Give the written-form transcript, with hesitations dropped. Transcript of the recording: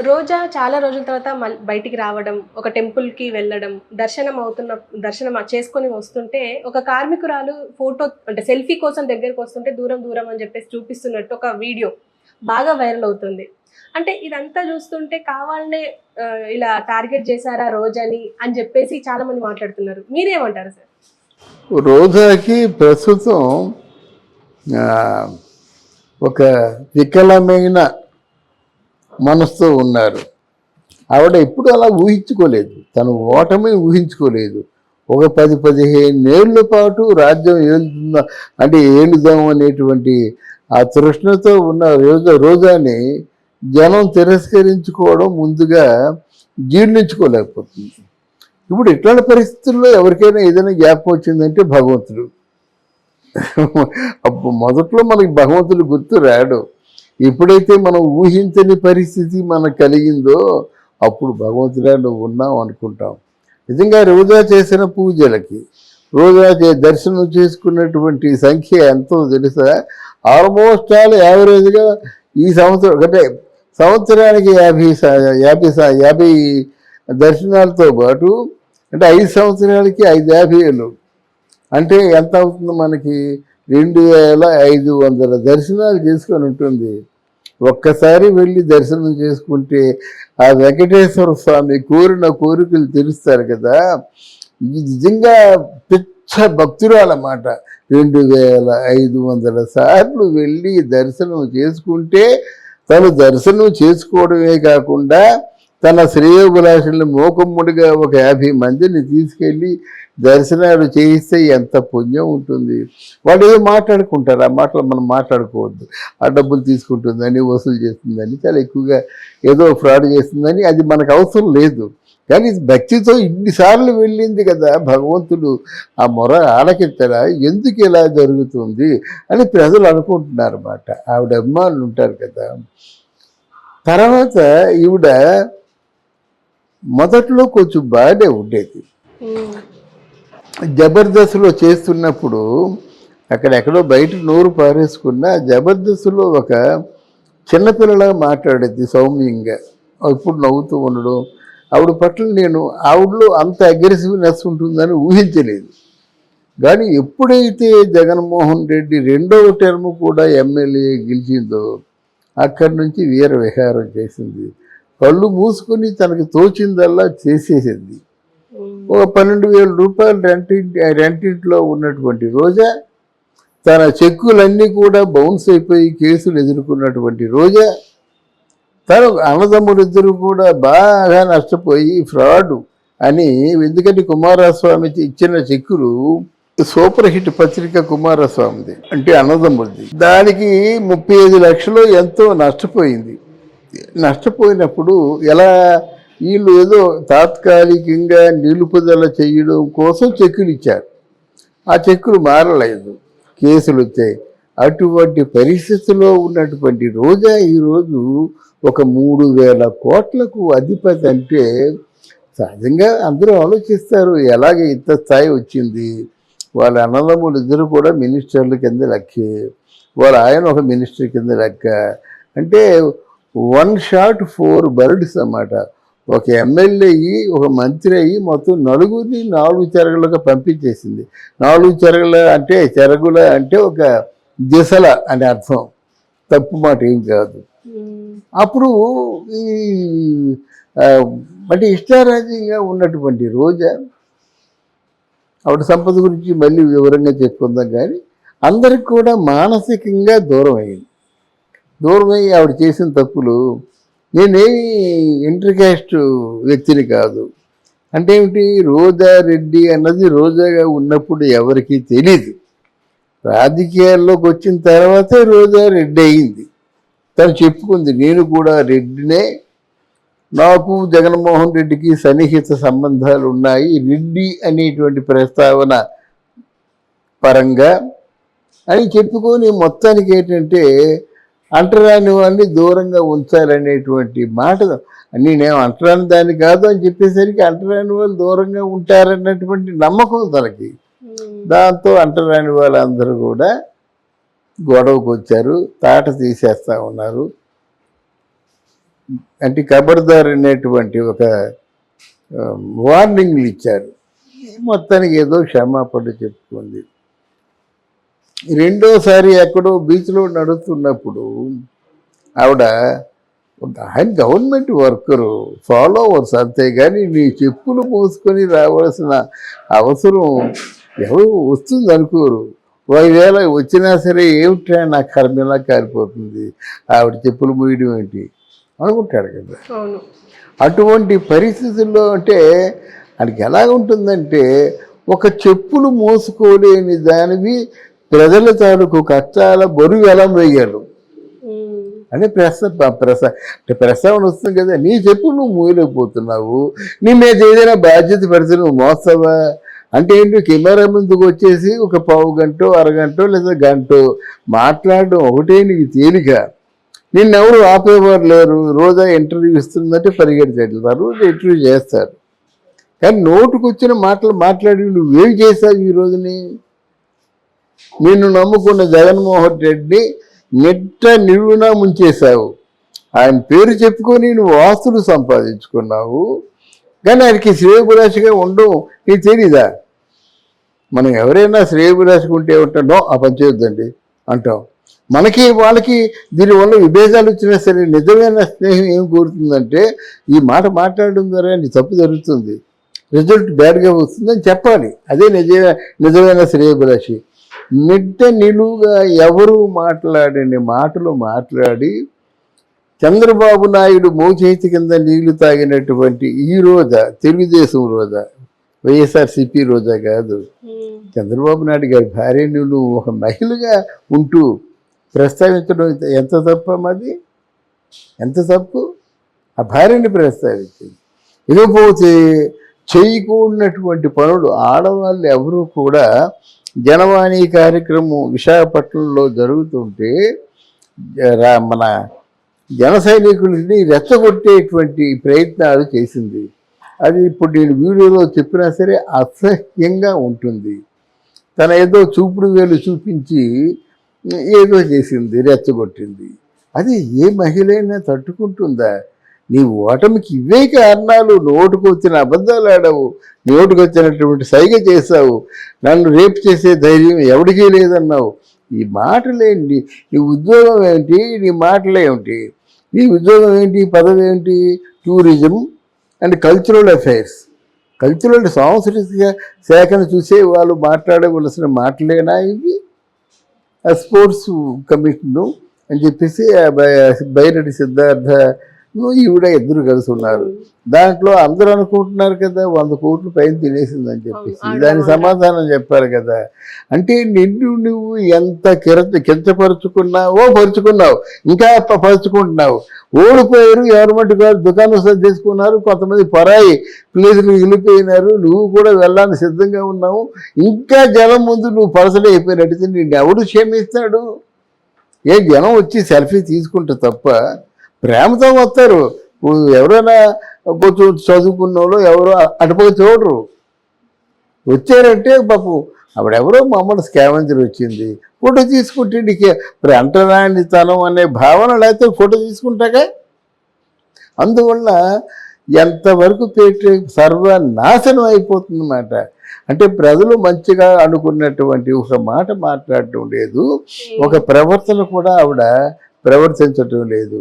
రోజా చాలా రోజుల తర్వాత బయటికి రావడం, ఒక టెంపుల్‌కి వెళ్ళడం, దర్శనం చేసుకొని వస్తుంటే, ఒక కార్మికురాలు ఫోటో అంటే సెల్ఫీ కోసం దగ్గరకొస్తుంటే దూరం దూరం అని చెప్పేసి చూపిస్తున్నట్టు ఒక వీడియో బాగా వైరల్ అవుతుంది. అంటే ఇదంతా చూస్తుంటే కావాలనే ఇలా టార్గెట్ చేశారా రోజాని అని చెప్పేసి చాలామంది మాట్లాడుతున్నారు. మీరేమంటారు సార్? రోజాకి ప్రస్తుతం ఆహ్, ఒక వికలమైన మనసుతో ఉన్నారు. ఆవిడ ఎప్పుడు అలా ఊహించుకోలేదు. తను ఓటమిని ఊహించుకోలేదు. ఒక 10, 15 ఏళ్ల పాటు రాజ్యం ఏలుతుందా అంటే ఏలుదాం అనేటువంటి ఆ తృష్ణతో ఉన్న రోజాని జనం తిరస్కరించుకోవడం ముందుగా జీర్ణించుకోలేకపోతుంది. ఇప్పుడు ఇట్లాంటి పరిస్థితుల్లో ఎవరికైనా ఏదైనా జ్ఞాపకం వచ్చిందంటే భగవంతుడు. అప్పుడు మొదట్లో మనకి భగవంతుడు గుర్తు రాడు. ఎప్పుడైతే మనం ఊహించని పరిస్థితి మనకు కలిగిందో అప్పుడు భగవంతుడా నువ్వు ఉన్నావు అనుకుంటాం. నిజంగా రోజా చేసిన పూజలకి దర్శనం చేసుకున్నటువంటి సంఖ్య ఎంతో తెలుసా? ఆల్మోస్ట్ ఆల్ యావరేజ్గా ఈ సంవత్సరం అంటే సంవత్సరానికి 50 దర్శనాలతో పాటు అంటే 5 సంవత్సరాలకి 550 అంటే ఎంత అవుతుంది మనకి? 2500 దర్శనాలు చేసుకొని ఉంటుంది. ఒక్కసారి వెళ్ళి దర్శనం చేసుకుంటే ఆ వెంకటేశ్వర స్వామి కోరిన కోరికలు తీరుస్తారు కదా. ఇది నిజంగా పిచ్చ భక్తురాలన్నమాట. 2500 సార్లు వెళ్ళి దర్శనం చేసుకుంటే తను దర్శనం చేసుకోవడమే కాకుండా తన శ్రేయోభిలాషుల్ని మూకమ్ముడిగా ఒక 50 మందిని తీసుకెళ్ళి దర్శనాలు చేయిస్తే ఎంత పుణ్యం ఉంటుంది. వాళ్ళు ఏదో మాట్లాడుకుంటారు, ఆ మాటలు మనం మాట్లాడుకోవద్దు. ఆ డబ్బులు తీసుకుంటుందని, వసూలు చేస్తుందని, చాలా ఎక్కువగా ఏదో ఫ్రాడ్ చేస్తుందని, అది మనకు అవసరం లేదు. కానీ భక్తితో ఇన్నిసార్లు వెళ్ళింది కదా భగవంతుడు, ఆ మొర ఆలకించరా, ఎందుకు ఇలా జరుగుతుంది అని ప్రజలు అనుకుంటున్నారు అన్నమాట. ఆవిడ అభిమానులు ఉంటారు కదా. తర్వాత ఈవిడ మొదట్లో కొంచెం బాగానే ఉండేది. జబర్దస్త్లో చేస్తున్నప్పుడు అక్కడెక్కడో బయట నోరు పారేసుకున్న జబర్దస్త్లో ఒక చిన్నపిల్లలా మాట్లాడేది సౌమ్యంగా, ఇప్పుడు నవ్వుతూ ఉండడం. ఆవిడ పట్ల నేను ఆవిడలో అంత అగ్రెసివ్నెస్ ఉంటుందని ఊహించలేదు. కానీ ఎప్పుడైతే జగన్మోహన్ రెడ్డి 2వ టర్మ్ కూడా ఎమ్మెల్యే గెలిచిందో అక్కడి నుంచి వీర విహారం చేసింది. కళ్ళు మూసుకొని తనకు తోచిందల్లా చేసేసింది. ఒక 12,000 రూపాయలు రెంటింట్లో ఉన్నటువంటి రోజా, తన చెక్కులన్నీ కూడా బౌన్స్ అయిపోయి కేసులు ఎదుర్కొన్నటువంటి రోజా, తన అన్నదమ్ములిద్దరూ కూడా బాగా నష్టపోయి ఫ్రాడ్ అని, ఎందుకంటే కుమారస్వామి ఇచ్చిన చెక్కులు సూపర్ హిట్ పత్రిక కుమారస్వామిది అంటే అన్నదమ్ముడిది, దానికి 35 లక్షలు ఎంతో నష్టపోయింది. నష్టపోయినప్పుడు ఎలా వీళ్ళు ఏదో తాత్కాలికంగా నిలుపుదల చేయడం కోసం చెక్కులు ఇచ్చారు. ఆ చెక్కులు మారలేదు, కేసులు వచ్చాయి. అటువంటి పరిస్థితిలో ఉన్నటువంటి రోజా ఈరోజు ఒక 3,000 కోట్లకు అధిపతి అంటే సహజంగా అందరూ ఆలోచిస్తారు ఎలాగ ఇంత స్థాయి వచ్చింది. వాళ్ళ అన్నదమ్ములు ఇద్దరు కూడా మినిస్టర్ల కింద లెక్కే, వాళ్ళ ఆయన ఒక మినిస్టర్ కింద లెక్క. అంటే 1 షాట్ 4 బర్డ్స్ అన్నమాట. ఒక ఎమ్మెల్యే అయ్యి, ఒక మంత్రి అయ్యి మొత్తం నలుగురిని 4 చెరగలుగా పంపించేసింది. 4 చెరగుల అంటే ఒక దిశల అని అర్థం, తప్పు మాట ఏం కాదు. అప్పుడు ఈ అంటే ఇష్టారాజ్యంగా ఉన్నటువంటి రోజా, ఆవిడ సంపద గురించి మళ్ళీ వివరంగా చెప్పుకుందాం. కానీ అందరికి కూడా మానసికంగా దూరం అయ్యింది. దూరమై ఆవిడ చేసిన తప్పులు, నేనేమి ఇంటర్ క్యాస్ట్ వ్యక్తిని కాదు అంటే ఏమిటి, రోజారెడ్డి అన్నది రోజాగా ఉన్నప్పుడు ఎవరికీ తెలీదు. రాజకీయాల్లోకి వచ్చిన తర్వాతే రోజారెడ్డి అయింది. తను చెప్పుకుంది, నేను కూడా రెడ్డినే, నాకు జగన్మోహన్ రెడ్డికి సన్నిహిత సంబంధాలు ఉన్నాయి రెడ్డి అనేటువంటి ప్రస్తావన పరంగా అని చెప్పుకొని మొత్తానికి ఏంటంటే అంటరాని వాళ్ళని దూరంగా ఉంచాలనేటువంటి మాట. నేనేం అంటరాని దాన్ని కాదు అని చెప్పేసరికి అంటరాని వాళ్ళు దూరంగా ఉంటారన్నటువంటి నమ్మకం తనకి. దాంతో అంటరాని వాళ్ళందరూ కూడా గొడవకు వచ్చారు, తాట తీసేస్తూ ఉన్నారు. అంటే ఖబర్దార్ అనేటువంటి ఒక వార్నింగ్లు ఇచ్చారు. మొత్తానికి ఏదో క్షమాపణ చెప్పుకుంది. రెండోసారి ఎక్కడో బీచ్లో నడుస్తున్నప్పుడు ఆవిడ ఆయన గవర్నమెంట్ వర్కరు, ఫాలోవర్స్, అంతేగాని నీ చెప్పులు మోసుకొని రావాల్సిన అవసరం ఎవరు వస్తుంది అనుకోరు. ఒకవేళ వచ్చినా సరే ఏమిటా నా కర్మలా కారిపోతుంది, ఆవిడ చెప్పులు మోయడం ఏంటి అనుకుంటాడు కదా. అవును. అటువంటి పరిస్థితుల్లో అంటే ఆయనకి ఎలా ఉంటుందంటే, ఒక చెప్పులు మోసుకోలేని దానివి ప్రజల తాలూకు కష్టాల బరువు ఎలా వేయాలి అని ప్రస్తావన వస్తుంది కదా. నీ చెప్పులు నువ్వు మోయలేకపోతున్నావు, నీ మీద ఏదైనా బాధ్యత పెడితే నువ్వు మోస్తావా అంటే ఏంటి? కెమెరా ముందుకు వచ్చేసి ఒక పావు గంట, అరగంట లేదా గంట మాట్లాడడం ఒకటే నీకు తేలిక. నిన్నెవరు ఆపేవారు లేరు. రోజా ఇంటర్వ్యూ ఇస్తుందంటే పరిగెడతారు, ఇంటర్వ్యూ చేస్తారు. కానీ నోటుకు వచ్చిన మాటలు మాట్లాడి నువ్వేం చేశావు ఈ రోజుని? నిన్ను నమ్ముకున్న జగన్మోహన్ రెడ్డిని నిట్ట నిలువునా ముంచేశావు. ఆయన పేరు చెప్పుకొని నువ్వు ఆస్తులు సంపాదించుకున్నావు, కానీ ఆయనకి శ్రేయోభిలాషిగా ఉండవు. నీకు తెలీదా? మనం ఎవరైనా శ్రేయోభిలాషిగా ఉంటే ఉంటానో ఆ పని చేయొద్దండి అంటాం. మనకి వాళ్ళకి దీనివల్ల విభేదాలు వచ్చినా సరే నిజమైన స్నేహం ఏం కోరుతుందంటే, ఈ మాట మాట్లాడడం ద్వారా నీ తప్పు జరుగుతుంది, రిజల్ట్ బ్యాడ్గా వస్తుందని చెప్పాలి. అదే నిజమైన శ్రేయోభిలాషి. నిట్ట నిలువుగా ఎవరు మాట్లాడని మాటలు మాట్లాడి చంద్రబాబు నాయుడు మోచేతి కింద నీళ్లు తాగినటువంటి ఈ రోజా, తెలుగుదేశం రోజా, వైఎస్ఆర్సీపీ రోజా కాదు, చంద్రబాబు నాయుడు గారి భార్యను నువ్వు ఒక మహిళగా ఉంటూ ప్రస్తావించడం ఎంత తప్పది? ఎంత తప్పు? ఆ భార్యని ప్రస్తావించింది. ఇకపోతే చేయకూడనటువంటి పనులు ఆడవాళ్ళు ఎవరూ కూడా జనవాణి కార్యక్రమం విశాఖపట్నంలో జరుగుతుంటే మన జన సైనికులని రెచ్చగొట్టేటువంటి ప్రయత్నాలు చేసింది. అది ఇప్పుడు నేను వీడియోలో చెప్పినా సరే అసహ్యంగా ఉంటుంది. తన ఏదో చూపుడు వేలు చూపించి ఏదో చేసింది, రెచ్చగొట్టింది. అది ఏ మహిళైనా తట్టుకుంటుందా? నీ ఓటమికి ఇవే కారణాలు. నోటుకు వచ్చిన అబద్ధాలు ఆడావు, నోటుకు వచ్చినటువంటి సైగ చేశావు, నన్ను రేపు చేసే ధైర్యం ఎవరికీ లేదన్నావు. ఈ మాటలేంటి? నీ ఉద్యోగం ఏంటి? నీ మాటలేమిటి? నీ ఉద్యోగం ఏంటి? పదవి ఏంటి? Tourism and cultural affairs. Cultural సాంస్కృతిక శాఖను చూసే వాళ్ళు మాట్లాడవలసిన మాటలేనా ఇవి? స్పోర్ట్స్ కమిషను అని చెప్పేసి బైరెడ్డి సిద్ధార్థ ఈవిడ ఇద్దరు కలిసి ఉన్నారు. దాంట్లో అందరూ అనుకుంటున్నారు కదా 100 కోట్ల పైన తినేసిందని చెప్పేసి. దానికి సమాధానం చెప్పారు కదా. అంటే నిన్ను నువ్వు ఎంత కించపరుచుకున్నావో పరుచుకున్నావు, ఇంకా పరుచుకుంటున్నావు. ఓడిపోయారు, గవర్నమెంట్ గారు దుకాణం సర్దేసుకున్నారు, కొంతమంది పరాయి ప్లేసులు వెళ్ళిపోయినారు, నువ్వు కూడా వెళ్ళాలని సిద్ధంగా ఉన్నావు. ఇంకా జనం ముందు నువ్వు పరసలు అయిపోయినట్టయితే నిన్ను ఎవడు క్షమిస్తాడు? ఏ జనం వచ్చి సెల్ఫీ తీసుకుంటే తప్ప ప్రేమతో వస్తారు. ఎవరైనా కొంచెం చదువుకున్న వాళ్ళు ఎవరో అటుపోయి చూడరు. వచ్చారంటే పాపం ఆవిడెవరో మామూలు స్కావెంజర్ వచ్చింది, ఫోటో తీసుకుంటే నీకు అంటరానితనం అనే భావన లేకపోతే ఫోటో తీసుకుంటాగా. అందువల్ల ఎంతవరకు పెట్టి సర్వనాశనం అయిపోతుందన్నమాట. అంటే ప్రజలు మంచిగా అనుకున్నటువంటి ఒక మాట మాట్లాడటం లేదు, ఒక ప్రవర్తన కూడా ఆవిడ ప్రవర్తించటం లేదు.